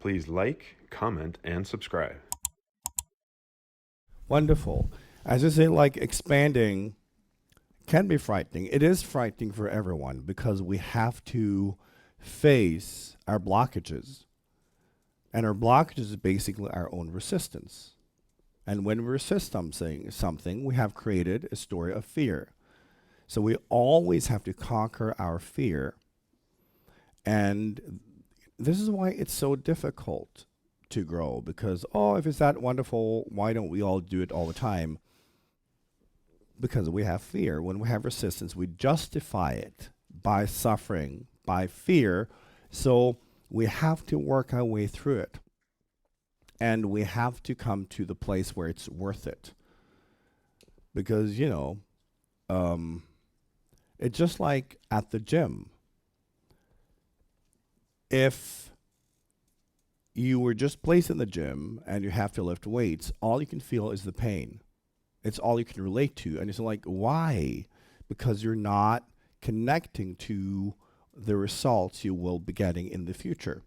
Please like, comment, and subscribe. Wonderful. As I say, like expanding can be frightening. It is frightening for everyone because we have to face our blockages. And our blockages is basically our own resistance. And when we resist something, we have created a story of fear. So we always have to conquer our fear. And this is why it's so difficult to grow because, oh, if it's that wonderful, why don't we all do it all the time? Because we have fear. When we have resistance, we justify it by suffering, by fear. So we have to work our way through it. And we have to come to the place where it's worth it. Because, it's just like at the gym. If you were just placed in the gym and you have to lift weights, all you can feel is the pain. It's all you can relate to. And it's like, why? Because you're not connecting to the results you will be getting in the future.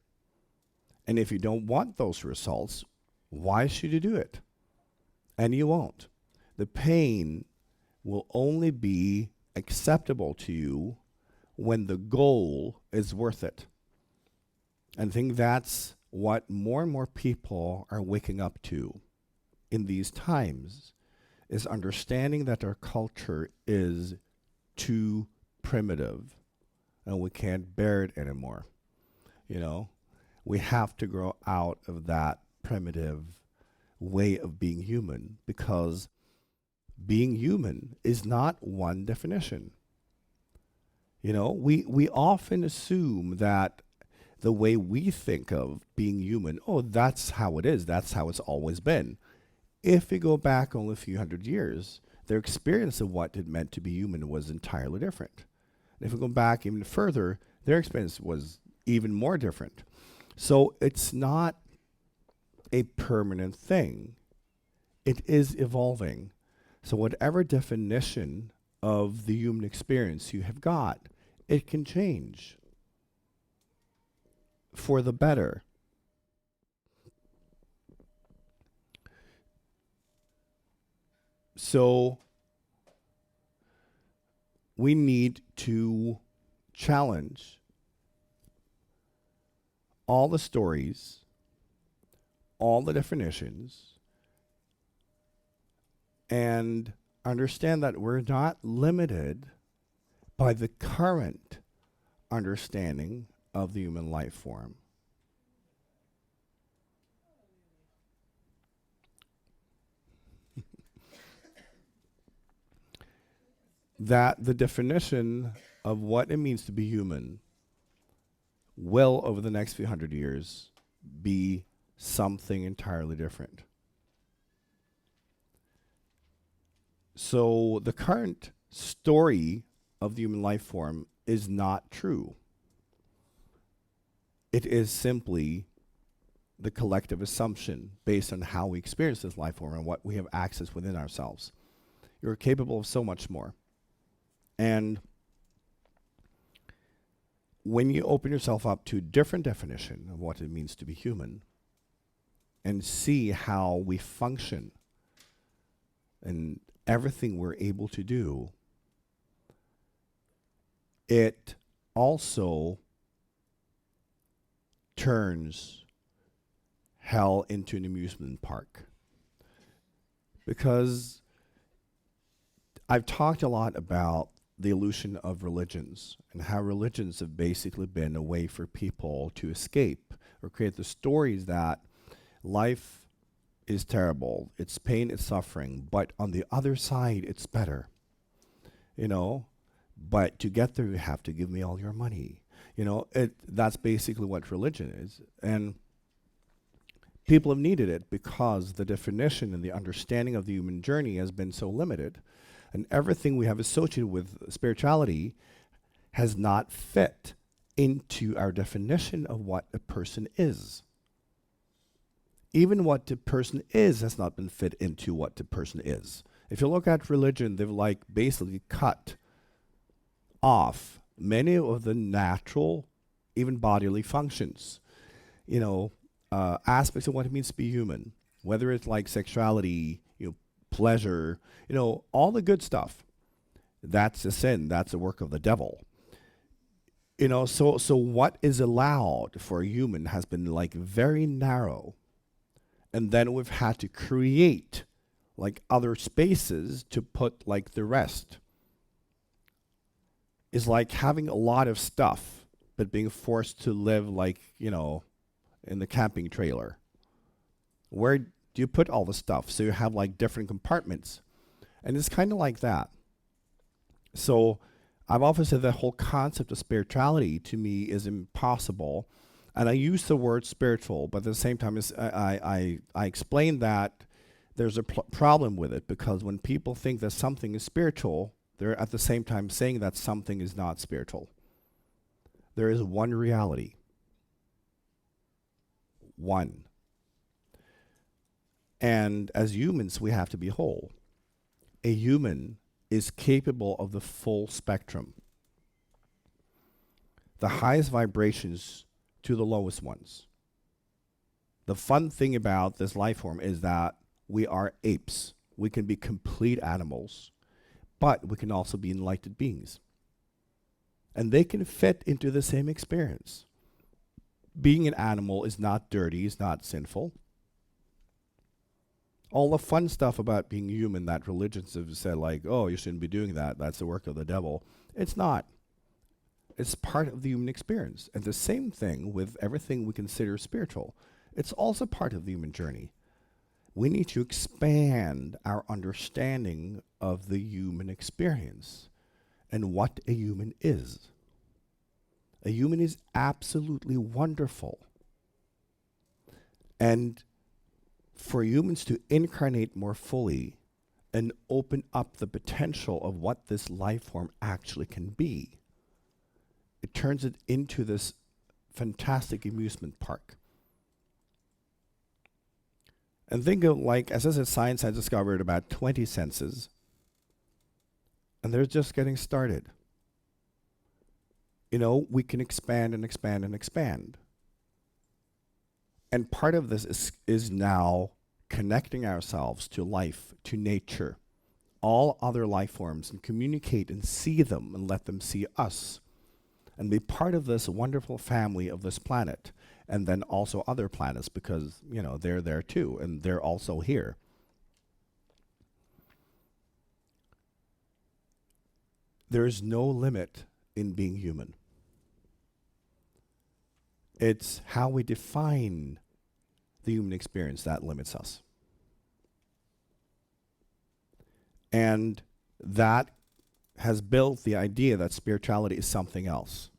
And if you don't want those results, why should you do it? And you won't. The pain will only be acceptable to you when the goal is worth it. And I think that's what more and more people are waking up to in these times, is understanding that our culture is too primitive and we can't bear it anymore. We have to grow out of that primitive way of being human because being human is not one definition. We often assume that the way we think of being human, oh, that's how it is. That's how it's always been. If you go back only a few hundred years, their experience of what it meant to be human was entirely different. And if we go back even further, their experience was even more different. So it's not a permanent thing. It is evolving. So whatever definition of the human experience you have got, it can change for the better. So we need to challenge all the stories, all the definitions, and understand that we're not limited by the current understanding of the human life form. That the definition of what it means to be human will, over the next few hundred years, be something entirely different. So the current story of the human life form is not true. It is simply the collective assumption based on how we experience this life form and what we have access within ourselves. You're capable of so much more. And when you open yourself up to a different definition of what it means to be human and see how we function and everything we're able to do, it also turns hell into an amusement park. Because I've talked a lot about the illusion of religions and how religions have basically been a way for people to escape or create the stories that life is terrible, it's pain, it's suffering, but on the other side, it's better. But to get there, you have to give me all your money. That's basically what religion is. And people have needed it because the definition and the understanding of the human journey has been so limited. And everything we have associated with spirituality has not fit into our definition of what a person is. Even what the person is has not been fit into what the person is. If you look at religion, they've basically cut off many of the natural, even bodily functions. aspects of what it means to be human, whether it's like sexuality, pleasure, all the good stuff. That's a sin. That's a work of the devil. So what is allowed for a human has been like very narrow, and then we've had to create like other spaces to put like the rest. Is like having a lot of stuff, but being forced to live like, in the camping trailer. Where do you put all the stuff? So you have like different compartments. And it's kind of like that. So I've often said the whole concept of spirituality to me is impossible. And I use the word spiritual, but at the same time, I explain that there's a problem with it, because when people think that something is spiritual, they're at the same time saying that something is not spiritual. There is one reality. One. And as humans, we have to be whole. A human is capable of the full spectrum. The highest vibrations to the lowest ones. The fun thing about this life form is that we are apes. We can be complete animals, but we can also be enlightened beings. And they can fit into the same experience. Being an animal is not dirty, is not sinful. All the fun stuff about being human that religions have said, like, oh, you shouldn't be doing that, that's the work of the devil. It's not. It's part of the human experience. And the same thing with everything we consider spiritual. It's also part of the human journey. We need to expand our understanding of the human experience and what a human is. A human is absolutely wonderful. And for humans to incarnate more fully and open up the potential of what this life form actually can be, it turns it into this fantastic amusement park. And think of, like, as I said, science has discovered about 20 senses, and they're just getting started. We can expand and expand and expand. And part of this is now connecting ourselves to life, to nature, all other life forms, and communicate and see them and let them see us, and be part of this wonderful family of this planet, and then also other planets, because, they're there too, and they're also here. There is no limit in being human. It's how we define the human experience that limits us. And that has built the idea that spirituality is something else.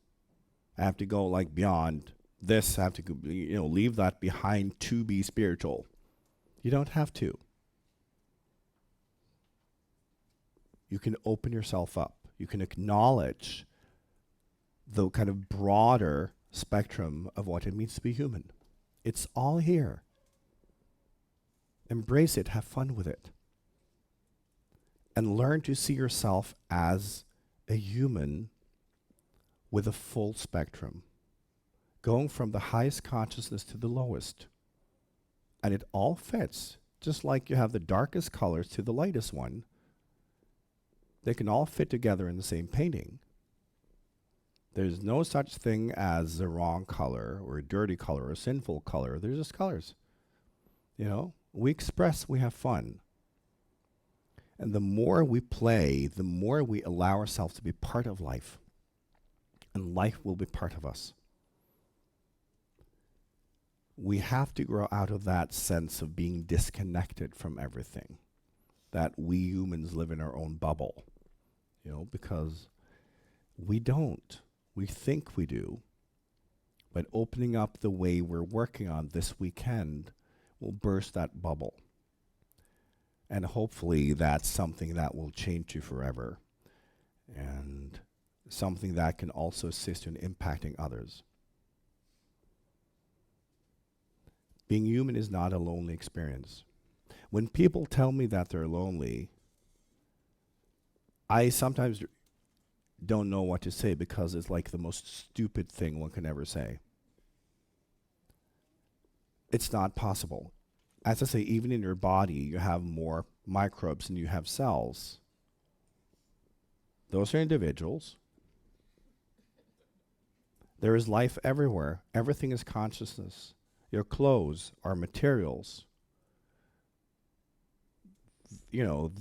I have to go like beyond this, I have to leave that behind to be spiritual. You don't have to. You can open yourself up. You can acknowledge the kind of broader spectrum of what it means to be human. It's all here. Embrace it, have fun with it. And learn to see yourself as a human with a full spectrum, going from the highest consciousness to the lowest. And it all fits, just like you have the darkest colors to the lightest one. They can all fit together in the same painting. There's no such thing as a wrong color or a dirty color or a sinful color. They're just colors. We express, we have fun. And the more we play, the more we allow ourselves to be part of life. And life will be part of us. We have to grow out of that sense of being disconnected from everything. That we humans live in our own bubble. Because we don't. We think we do. But opening up the way we're working on this weekend will burst that bubble. And hopefully that's something that will change you forever. And something that can also assist you in impacting others. Being human is not a lonely experience. When people tell me that they're lonely, I sometimes don't know what to say, because it's like the most stupid thing one can ever say. It's not possible. As I say, even in your body, you have more microbes than you have cells. Those are individuals. There is life everywhere. Everything is consciousness. Your clothes are materials. You know,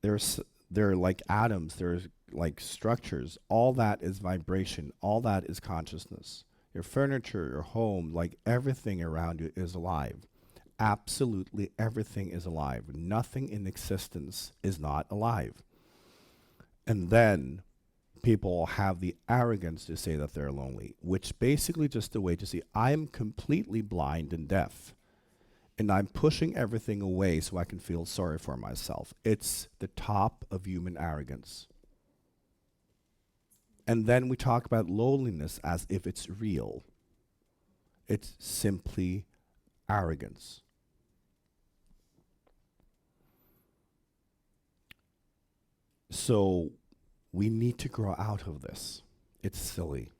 they're like atoms, there's like structures. All that is vibration. All that is consciousness. Your furniture, your home, like everything around you is alive. Absolutely everything is alive. Nothing in existence is not alive. And then people have the arrogance to say that they're lonely, which basically just a way to say, I'm completely blind and deaf, and I'm pushing everything away so I can feel sorry for myself. It's the top of human arrogance. And then we talk about loneliness as if it's real. It's simply arrogance. So we need to grow out of this. It's silly.